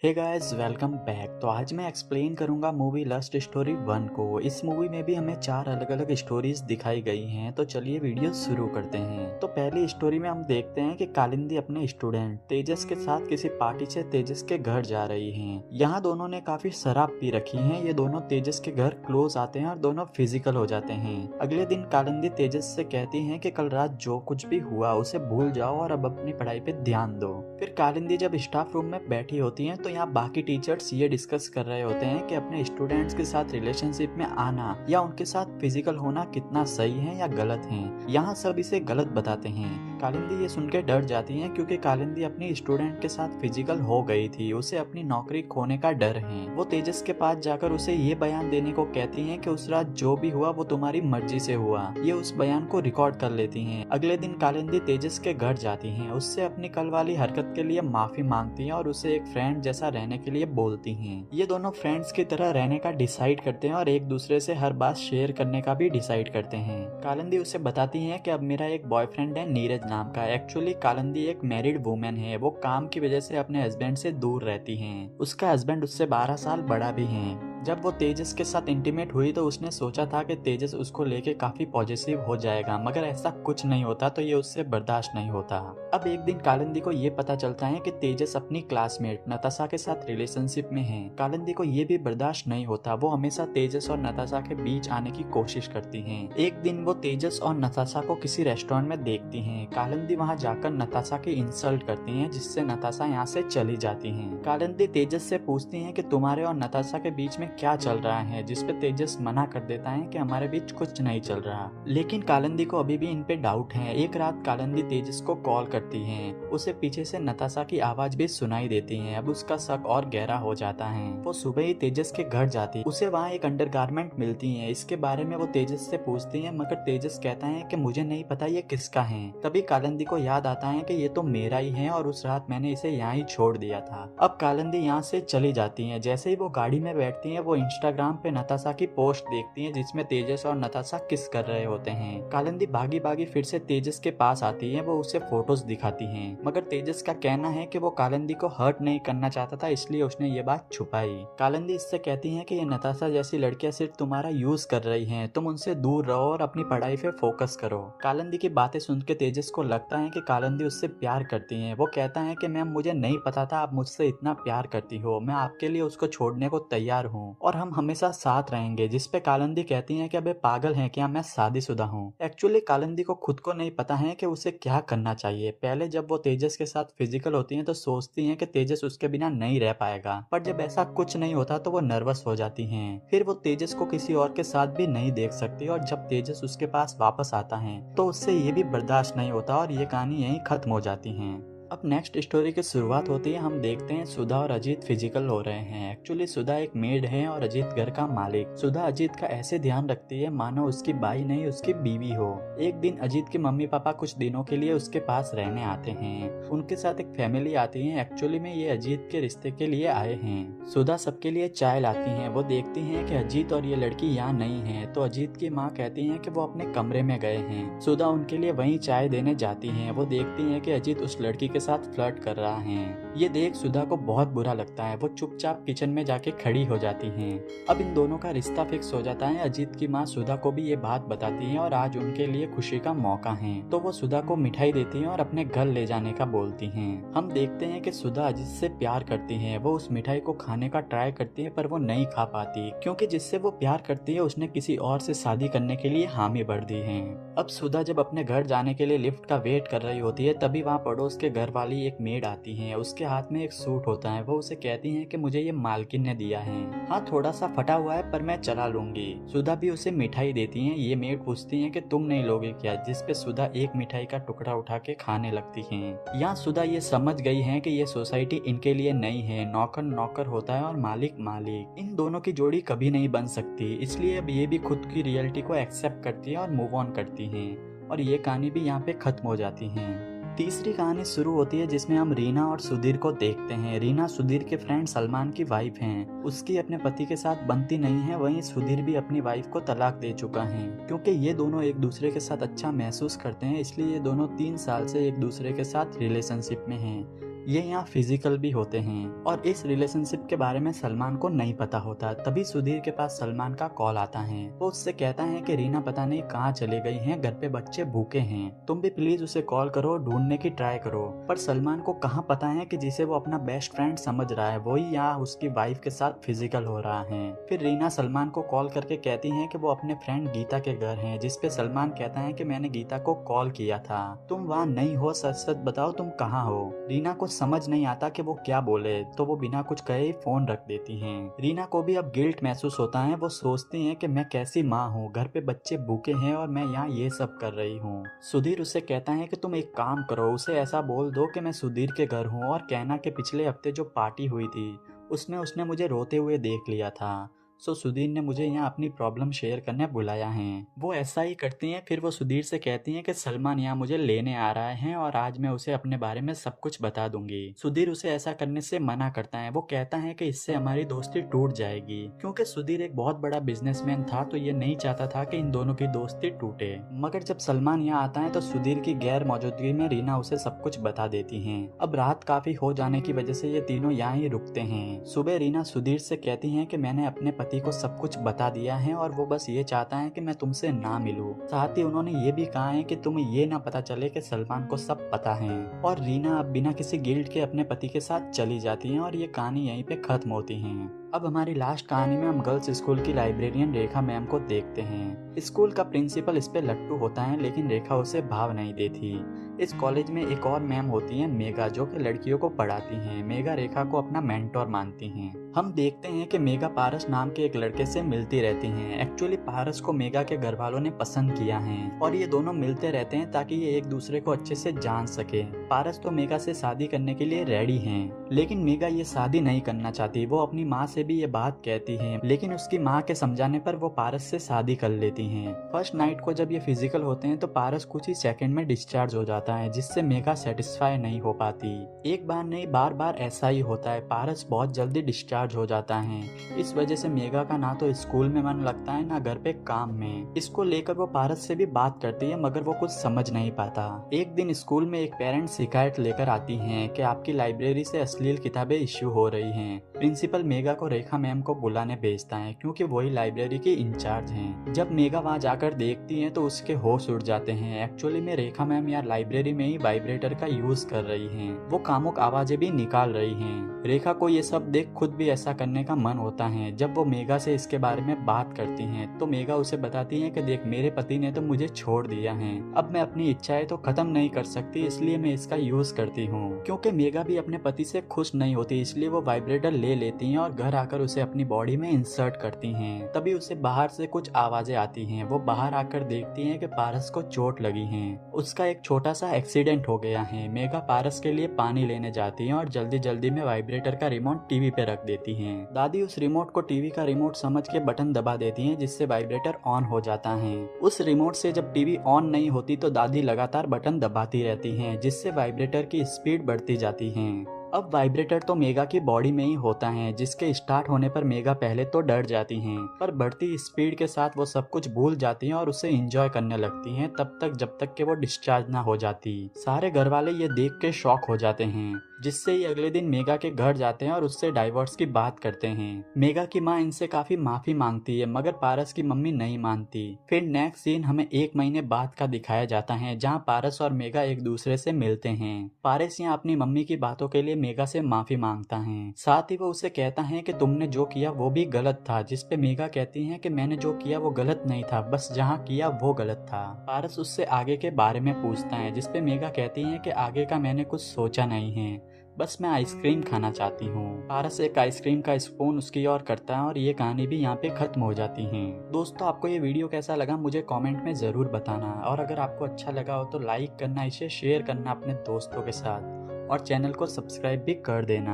Hey guys welcome back. तो आज मैं एक्सप्लेन करूंगा मूवी लस्ट स्टोरी 1 को। इस मूवी में भी हमें 4 अलग अलग स्टोरीज दिखाई गई हैं। तो चलिए वीडियो शुरू करते हैं। तो पहली स्टोरी में हम देखते हैं कि कालिंदी अपने स्टूडेंट तेजस के साथ किसी पार्टी से तेजस के घर जा रही हैं। यहाँ दोनों ने काफी शराब पी रखी है। ये दोनों तेजस के घर क्लोज आते हैं और दोनों फिजिकल हो जाते हैं। अगले दिन कालिंदी तेजस से कहती है कि कल रात जो कुछ भी हुआ उसे भूल जाओ और अब अपनी पढ़ाई पे ध्यान दो। फिर कालिंदी जब स्टाफ रूम में बैठी होती है तो यहाँ बाकी टीचर्स ये डिस्कस कर रहे होते हैं कि अपने स्टूडेंट्स के साथ रिलेशनशिप में आना या उनके साथ फिजिकल होना कितना सही है या गलत है। यहाँ सब इसे गलत बताते हैं। कालिंदी ये सुन के डर जाती है क्योंकि कालिंदी अपनी स्टूडेंट के साथ फिजिकल हो गई थी। उसे अपनी नौकरी खोने का डर है। वो तेजस के पास जाकर उसे ये बयान देने को कहती है कि उस रात जो भी हुआ वो तुम्हारी मर्जी से हुआ। ये उस बयान को रिकॉर्ड कर लेती हैं। अगले दिन कालिंदी तेजस के घर जाती हैं। उससे अपनी कल वाली हरकत के लिए माफी मांगती हैं और उसे एक फ्रेंड जैसा रहने के लिए बोलती हैं। ये दोनों फ्रेंड्स की तरह रहने का डिसाइड करते हैं और एक दूसरे से हर बात शेयर करने का भी डिसाइड करते हैं। कालिंदी उसे बताती है कि अब मेरा एक बॉयफ्रेंड है नीरज नाम का। एक्चुअली कालिंदी एक मैरिड वुमेन है। वो काम की वजह से अपने हस्बैंड से दूर रहती है। उसका हस्बैंड उससे 12 साल बड़ा भी है। जब वो तेजस के साथ इंटीमेट हुई तो उसने सोचा था कि तेजस उसको लेके काफी पॉजिटिव हो जाएगा, मगर ऐसा कुछ नहीं होता तो ये उससे बर्दाश्त नहीं होता। अब एक दिन कालिंदी को ये पता चलता है कि तेजस अपनी क्लासमेट नताशा के साथ रिलेशनशिप में है। कालिंदी को ये भी बर्दाश्त नहीं होता। वो हमेशा तेजस और नताशा के बीच आने की कोशिश करती है। एक दिन वो तेजस और नताशा को किसी रेस्टोरेंट में देखती है। कालिंदी वहाँ जाकर नताशा की इंसल्ट करती है, जिससे नताशा यहाँ से चली जाती है। कालिंदी तेजस से पूछती है कि तुम्हारे और नताशा के बीच में क्या चल रहा है, जिसपे तेजस मना कर देता है कि हमारे बीच कुछ नहीं चल रहा। लेकिन कालिंदी को अभी भी इन पे डाउट है। एक रात कालिंदी तेजस को कॉल करती है। उसे पीछे से नताशा की आवाज भी सुनाई देती है। अब उसका शक और गहरा हो जाता है। वो सुबह ही तेजस के घर जाती है। उसे वहाँ एक अंडरगारमेंट मिलती है। इसके बारे में वो तेजस से पूछती है, मगर तेजस कहता है कि मुझे नहीं पता ये किसका है। तभी कालिंदी को याद आता है कि ये तो मेरा ही है और उस रात मैंने इसे यहाँ ही छोड़ दिया था। अब कालिंदी यहाँ से चली जाती है। जैसे ही वो गाड़ी में बैठती है वो इंस्टाग्राम पे नताशा की पोस्ट देखती है जिसमें तेजस और नताशा किस कर रहे होते हैं। कालिंदी भागी भागी फिर से तेजस के पास आती है। वो उसे फोटोज दिखाती है, मगर तेजस का कहना है कि वो कालिंदी को हर्ट नहीं करना चाहता था, इसलिए उसने ये बात छुपाई। कालिंदी इससे कहती है कि ये नताशा जैसी लड़कियां सिर्फ तुम्हारा यूज कर रही हैं, तुम उनसे दूर रहो और अपनी पढ़ाई पे फोकस करो। कालिंदी की बातें सुन के तेजस को लगता है कि कालिंदी उससे प्यार करती है। वो कहता है कि मैम मुझे नहीं पता था आप मुझसे इतना प्यार करती हो। मैं आपके लिए उसको छोड़ने को तैयार हूँ और हम हमेशा साथ रहेंगे। जिसपे कालिंदी कहती है कि अबे पागल है क्या, मैं शादीशुदा हूँ। एक्चुअली कालिंदी को खुद को नहीं पता है कि उसे क्या करना चाहिए। पहले जब वो तेजस के साथ फिजिकल होती है तो सोचती है कि तेजस उसके बिना नहीं रह पाएगा, पर जब ऐसा कुछ नहीं होता तो वो नर्वस हो जाती हैं। फिर वो तेजस को किसी और के साथ भी नहीं देख सकती और जब तेजस उसके पास वापस आता है तो उससे ये भी बर्दाश्त नहीं होता और ये कहानी यहीं खत्म हो जाती है। अब नेक्स्ट स्टोरी की शुरुआत होती है। हम देखते हैं सुधा और अजीत फिजिकल हो रहे हैं। एक्चुअली सुधा एक मेड है और अजीत घर का मालिक। सुधा अजीत का ऐसे ध्यान रखती है मानो उसकी बाई नहीं उसकी बीवी हो। एक दिन अजीत के मम्मी पापा कुछ दिनों के लिए उसके पास रहने आते हैं। उनके साथ एक फैमिली आती है। एक्चुअली में ये अजीत के रिश्ते के लिए आए हैं। सुधा सबके लिए चाय लाती है। वो देखती है कि अजीत और ये लड़की यहाँ नहीं है तो अजीत की माँ कहती है कि वो अपने कमरे में गए हैं। सुधा उनके लिए वहीं चाय देने जाती है। वो देखती है कि अजीत उस लड़की के साथ फ्लर्ट कर रहा है। ये देख सुधा को बहुत बुरा लगता है। वो चुपचाप किचन में जाके खड़ी हो जाती हैं। अब इन दोनों का रिश्ता फिक्स हो जाता है। अजीत की माँ सुधा को भी ये बात बताती है और आज उनके लिए खुशी का मौका है तो वो सुधा को मिठाई देती है और अपने घर ले जाने का बोलती हैं। हम देखते हैं कि सुधा अजीत से प्यार करती है। वो उस मिठाई को खाने का ट्राई करती है पर वो नहीं खा पाती क्योंकि जिससे वो प्यार करती है उसने किसी और से शादी करने के लिए हामी भर दी है। अब सुधा जब अपने घर जाने के लिए लिफ्ट का वेट कर रही होती है तभी वहाँ पड़ोस के घर वाली एक मेड आती है। उसके हाथ में एक सूट होता है। वो उसे कहती है कि मुझे ये मालकिन ने दिया है, हाँ थोड़ा सा फटा हुआ है पर मैं चला लूंगी। सुधा भी उसे मिठाई देती है। ये मेड पूछती है कि तुम नहीं लोगे क्या, जिसपे सुधा एक मिठाई का टुकड़ा उठा के खाने लगती है। यहाँ सुधा ये समझ गई है कि ये सोसाइटी इनके लिए नहीं है। नौकर नौकर होता है और मालिक मालिक। इन दोनों की जोड़ी कभी नहीं बन सकती, इसलिए अब ये भी खुद की रियलिटी को एक्सेप्ट करती है और मूव ऑन करती है और ये कहानी भी यहाँ पे खत्म हो जाती है। तीसरी कहानी शुरू होती है जिसमें हम रीना और सुधीर को देखते हैं। रीना सुधीर के फ्रेंड सलमान की वाइफ हैं। उसकी अपने पति के साथ बनती नहीं है। वहीं सुधीर भी अपनी वाइफ को तलाक दे चुका है। क्योंकि ये दोनों एक दूसरे के साथ अच्छा महसूस करते हैं इसलिए ये दोनों 3 साल से एक दूसरे के साथ रिलेशनशिप में हैं। ये यहाँ फिजिकल भी होते हैं। और इस रिलेशनशिप के बारे में सलमान को नहीं पता होता। तभी सुधीर के पास सलमान का कॉल आता है। वो उससे कहता है कि रीना पता नहीं कहाँ चली गई है, घर पे बच्चे भूखे हैं, तुम भी प्लीज उसे कॉल करो, ढूंढने की ट्राई करो। पर सलमान को कहाँ पता है कि जिसे वो अपना बेस्ट फ्रेंड समझ रहा है वही यहाँ उसकी वाइफ के साथ फिजिकल हो रहा है। फिर रीना सलमान को कॉल करके कहती है कि वो अपने फ्रेंड गीता के घर हैं, जिसपे सलमान कहता है कि मैंने गीता को कॉल किया था, तुम वहाँ नहीं हो, सच सच बताओ तुम कहाँ हो। रीना को समझ नहीं आता कि वो क्या बोले, तो वो बिना कुछ कहे ही फोन रख देती हैं। रीना को भी अब गिल्ट महसूस होता है। वो सोचती है कि मैं कैसी माँ हूँ, घर पे बच्चे भूखे हैं और मैं यहाँ ये सब कर रही हूँ। सुधीर उसे कहता है कि तुम एक काम करो, उसे ऐसा बोल दो कि मैं सुधीर के घर हूँ और कहना कि पिछले हफ्ते जो पार्टी हुई थी उसमें उसने मुझे रोते हुए देख लिया था। सो सुधीर ने मुझे यहाँ अपनी प्रॉब्लम शेयर करने बुलाया है। वो ऐसा ही करती हैं। फिर वो सुधीर से कहती हैं कि सलमान यहाँ मुझे लेने आ रहा है और आज मैं उसे अपने बारे में सब कुछ बता दूंगी। सुधीर उसे ऐसा करने से मना करता है। वो कहता है कि इससे हमारी दोस्ती टूट जाएगी, क्योंकि सुधीर एक बहुत बड़ा बिजनेसमैन था, तो ये नहीं चाहता था कि इन दोनों की दोस्ती टूटे। मगर जब सलमान यहाँ आता है तो सुधीर की गैर मौजूदगी में रीना उसे सब कुछ बता देती है। अब रात काफी हो जाने की वजह से ये तीनों यहाँ ही रुकते हैं। सुबह रीना सुधीर से कहती है कि मैंने अपने पति को सब कुछ बता दिया है और वो बस ये चाहता है कि मैं तुमसे ना मिलूं। साथ ही उन्होंने ये भी कहा है कि तुम्हें ये ना पता चले कि सलमान को सब पता है। और रीना अब बिना किसी गिल्ट के अपने पति के साथ चली जाती है और ये कहानी यहीं पे खत्म होती है। अब हमारी लास्ट कहानी में हम गर्ल्स स्कूल की लाइब्रेरियन रेखा मैम को देखते हैं। स्कूल का प्रिंसिपल इस पे लट्टू होता है, लेकिन रेखा उसे भाव नहीं देती। इस कॉलेज में एक और मैम होती है मेगा, जो कि लड़कियों को पढ़ाती हैं। मेगा रेखा को अपना मेंटोर मानती हैं। हम देखते हैं कि मेगा पारस नाम के एक लड़के से मिलती रहती हैं। एक्चुअली पारस को मेगा के घर वालों ने पसंद किया है और ये दोनों मिलते रहते हैं ताकि ये एक दूसरे को अच्छे से जान सके। पारस तो मेगा से शादी करने के लिए रेडी हैं, लेकिन मेगा ये शादी नहीं करना चाहती। वो अपनी माँ से भी ये बात कहती है, लेकिन उसकी माँ के समझाने पर वो पारस से शादी कर लेती हैं। फर्स्ट नाइट को जब ये फिजिकल होते हैं तो पारस कुछ ही सेकंड में डिस्चार्ज हो जाता है, जिससे मेगा सेटिस्फाई नहीं हो पाती। एक बार नहीं बार बार ऐसा ही होता है। पारस बहुत जल्दी डिस्चार्ज हो जाता है। इस वजह से मेगा का ना तो स्कूल में मन लगता है ना घर पे काम में। इसको लेकर वो पारस से भी बात करती है, मगर वो कुछ समझ नहीं पाता। एक दिन स्कूल में एक पेरेंट शिकायत लेकर आती है कि आपकी लाइब्रेरी से अश्लील किताबें इश्यू हो रही हैं। प्रिंसिपल मेगा को रेखा मैम को बुलाने भेजता है, क्योंकि वही लाइब्रेरी के इंचार्ज हैं। जब मेगा वहाँ जाकर देखती है तो उसके होश उड़ जाते हैं। एक्चुअली में रेखा मैम यार लाइब्रेरी में ही वाइब्रेटर का यूज कर रही हैं। वो कामुक आवाजें भी निकाल रही हैं। रेखा को ये सब देख खुद भी ऐसा करने का मन होता है। जब वो मेगा से इसके बारे में बात करती हैं तो मेगा उसे बताती है कि देख मेरे पति ने तो मुझे छोड़ दिया है, अब मैं अपनी इच्छाएं तो खत्म नहीं कर सकती, इसलिए मैं इसका यूज करती हूँ। क्योंकि मेगा भी अपने पति से खुश नहीं होती, इसलिए वो वाइब्रेटर ले लेती हैं और घर आकर उसे अपनी बॉडी में इंसर्ट करती हैं। तभी उसे बाहर से कुछ आवाजें आती हैं। वो बाहर आकर देखती हैं कि पारस को चोट लगी है, उसका एक छोटा सा एक्सीडेंट हो गया है। मेगा पारस के लिए पानी लेने जाती है और जल्दी जल्दी में वाइब्रेटर का रिमोट टीवी पे रख देती हैं। दादी उस रिमोट को टीवी का रिमोट समझ के बटन दबा देती हैं, जिससे वाइब्रेटर ऑन हो जाता है। उस रिमोट से जब टीवी ऑन नहीं होती तो दादी लगातार बटन दबाती रहती हैं, जिससे वाइब्रेटर की स्पीड बढ़ती जाती है। अब वाइब्रेटर तो मेगा की बॉडी में ही होता है, जिसके स्टार्ट होने पर मेगा पहले तो डर जाती हैं, पर बढ़ती स्पीड के साथ वो सब कुछ भूल जाती हैं और उसे एंजॉय करने लगती हैं, तब तक जब तक कि वो डिस्चार्ज ना हो जाती। सारे घर वाले ये देख के शॉक हो जाते हैं, जिससे ही अगले दिन मेगा के घर जाते हैं और उससे डाइवोर्स की बात करते हैं। मेगा की माँ इनसे काफी माफी मांगती है, मगर पारस की मम्मी नहीं मानती। फिर नेक्स्ट सीन हमें 1 महीने बाद का दिखाया जाता है, जहाँ पारस और मेगा एक दूसरे से मिलते हैं। पारस यहाँ अपनी मम्मी की बातों के लिए मेगा से माफी मांगता है। साथ ही वो उसे कहता है कि तुमने जो किया वो भी गलत था, जिसपे मेगा कहती है कि मैंने जो किया वो गलत नहीं था, बस जहाँ किया वो गलत था। पारस उससे आगे के बारे में पूछता है, जिसपे मेगा कहती है कि आगे का मैंने कुछ सोचा नहीं है, बस मैं आइसक्रीम खाना चाहती हूँ। पारस एक आइसक्रीम का स्पून उसकी ओर करता है और ये कहानी भी यहाँ पे खत्म हो जाती है। दोस्तों आपको ये वीडियो कैसा लगा मुझे कमेंट में जरूर बताना, और अगर आपको अच्छा लगा हो तो लाइक करना, इसे शेयर करना अपने दोस्तों के साथ और चैनल को सब्सक्राइब भी कर देना।